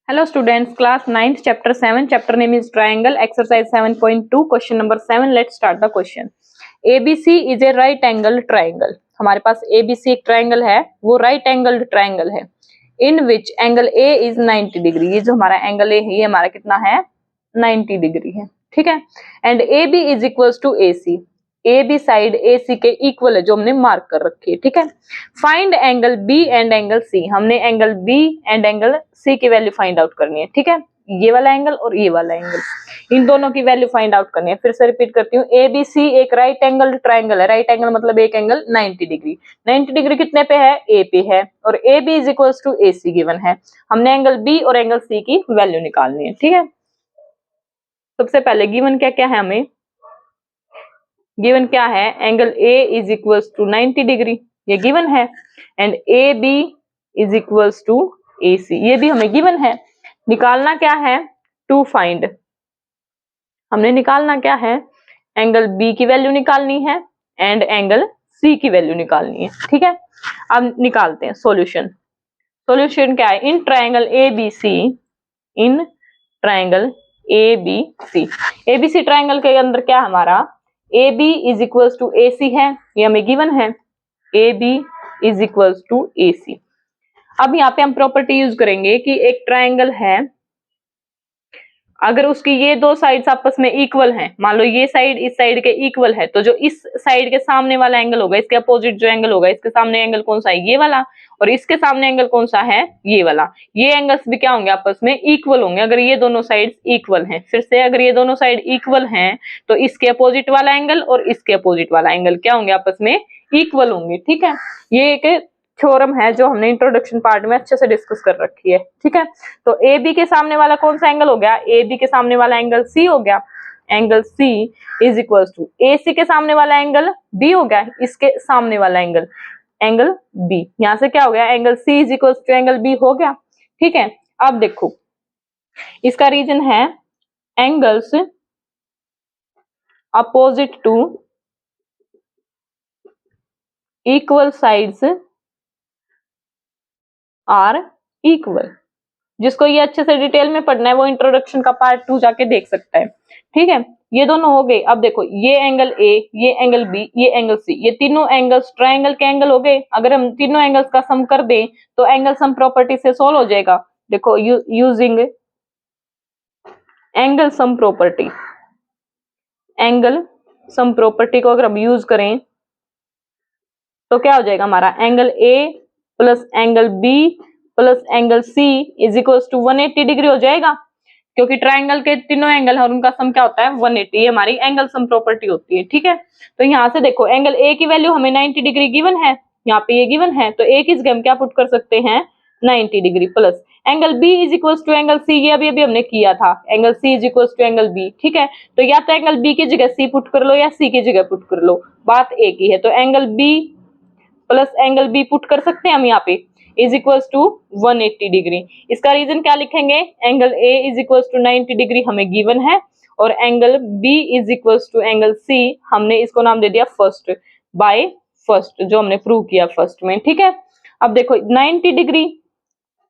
Hello students, class 9th chapter 7, chapter name is triangle, exercise 7.2, question number 7. Let's start the question. ABC is a right angle triangle. हमारे पास ABC एक triangle है, वो right angled triangle है. In which angle A is 90 degree. ये जो हमारा angle A है ये हमारा कितना है 90 डिग्री है. ठीक है. And AB is equals to AC. A B side A C के इक्वल है जो हमने मार्क कर रखी है. ठीक है. Find angle B and angle C. हमने angle B and angle C की वैल्यू फाइंड आउट करनी है. ठीक है. ये वाला एंगल और ये वाला एंगल, इन दोनों की वैल्यू फाइंड आउट करनी है. फिर से रिपीट करती हूँ, ए बी सी एक राइट एंगल ट्राइंगल है. राइट एंगल मतलब एक एंगल 90 डिग्री. 90 डिग्री कितने पे है? ए पे है. और A B is equal to A C given है. हमने एंगल बी और एंगल सी की वैल्यू निकालनी है. ठीक है. सबसे पहले गिवन क्या क्या है हमें? गिवन क्या है? Angle A is equals to 90 degree, ये गिवन है. And AB is equals to AC, ये भी हमें गिवन है. निकालना क्या है? To find. हमने निकालना क्या है? एंगल B की वैल्यू निकालनी है एंड एंगल C की वैल्यू निकालनी है. ठीक है. अब निकालते हैं सॉल्यूशन. सॉल्यूशन क्या है? In triangle ABC, in triangle ABC, ABC triangle के अंदर क्या हमारा AB is equals to AC है, ये हमें गिवन है. AB is equals to AC. अब यहाँ पे हम प्रॉपर्टी यूज करेंगे कि एक ट्राइंगल है, अगर उसकी ये दो साइड्स आपस में इक्वल हैं, मान लो ये साइड इस साइड के इक्वल है, तो जो इस साइड के सामने वाला एंगल होगा, इसके अपोजिट जो एंगल होगा, इसके सामने एंगल कौन सा है? ये वाला. और इसके सामने एंगल कौन सा है? ये वाला. ये एंगल्स भी क्या होंगे? आपस में इक्वल होंगे अगर ये दोनों साइड इक्वल हैं. फिर से अगर ये दोनों साइड इक्वल हैं तो इसके अपोजिट वाला एंगल और इसके अपोजिट वाला एंगल क्या होंगे? आपस में इक्वल होंगे. ठीक है. ये एक थ्योरम है जो हमने इंट्रोडक्शन पार्ट में अच्छे से डिस्कस कर रखी है. ठीक है. तो ए बी के सामने वाला कौन सा एंगल हो गया? ए बी के सामने वाला एंगल सी हो गया. Angle C is equal to A C के सामने वाला एंगल बी हो गया. इसके सामने वाला एंगल एंगल बी. यहां से क्या हो गया? Angle C is equal to angle B हो गया. ठीक है. अब देखो इसका रीजन है angles opposite to equal sides are equal. जिसको ये अच्छे से डिटेल में पढ़ना है वो इंट्रोडक्शन का पार्ट 2 जाके देख सकता है. ठीक है. ये दोनों हो गए. अब देखो ये एंगल ए, ये एंगल बी, ये एंगल सी, ये तीनों एंगल्स ट्राइंगल के एंगल हो गए. अगर हम तीनों एंगल्स का सम कर दें तो एंगल सम प्रॉपर्टी से सोल्व हो जाएगा. देखो using angle sum property, angle sum property को अगर हम यूज करें तो क्या हो जाएगा हमारा? Angle A plus angle B plus angle C is equal to 180 degree हो जाएगा. क्योंकि ट्राइंगल के तीनों एंगल है और उनका सम क्या होता है? 180. ये हमारी एंगल सम प्रॉपर्टी होती है. ठीक है. तो यहाँ से देखो एंगल ए की वैल्यू हमें 90 डिग्री गिवन है, यहाँ पे ये गिवन है, तो ए की जगह हम क्या पुट कर सकते हैं? 90 degree plus angle B is equal to angle C. ये अभी हमने किया था. Angle C is equal to angle B. ठीक है. तो या तो एंगल बी की जगह सी पुट कर लो या सी की जगह पुट कर लो, बात एक ही है. तो angle B plus angle B put कर सकते हैं हम यहाँ पे, इज इक्वल टू 180 डिग्री. इसका रीजन क्या लिखेंगे? Angle A is equal to 90 degree हमें गिवन है और angle B is equal to angle C हमने इसको नाम दे दिया फर्स्ट, बाय फर्स्ट, जो हमने प्रूव किया फर्स्ट में. ठीक है. अब देखो 90 degree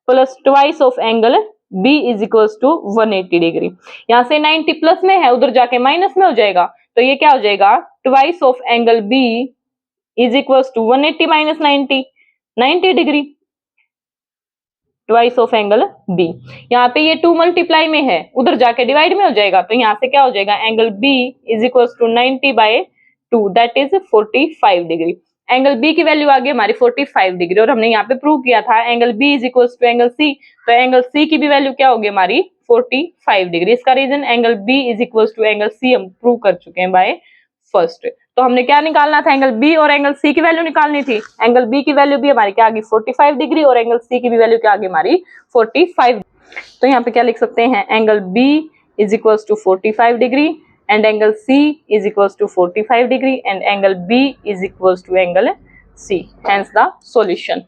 plus twice of angle B is equal to 180 degree. यहाँ से 90 प्लस में है, उधर जाके माइनस में हो जाएगा, तो ये क्या हो जाएगा? Twice of angle B is equal to 180 minus 90, 90 degree. Twice of angle B. यहाँ पे ये 2 मल्टीप्लाई में है, उधर जाके डिवाइड में हो जाएगा, तो यहाँ से क्या हो जाएगा? Angle B is equal to 90 by 2 that is 45 degree. Angle B की वैल्यू आ गई हमारी 45 डिग्री और हमने यहाँ पे प्रूव किया था angle B is equal to angle C. तो एंगल सी की भी वैल्यू क्या होगी हमारी? 45 डिग्री. इसका reason angle B is equal to angle C हम प्रूव कर चुके हैं बाय फर्स्ट. तो हमने क्या निकालना था? एंगल बी और एंगल सी की वैल्यू निकालनी थी. एंगल बी की वैल्यू भी हमारी क्या आ गई? 45 डिग्री और एंगल सी की भी वैल्यू क्या आ गई हमारी? 45. तो यहाँ पे क्या लिख सकते हैं? Angle B is equal to 45 degree and angle C is equal to 45 degree and angle B is equal to angle C. Hence the solution.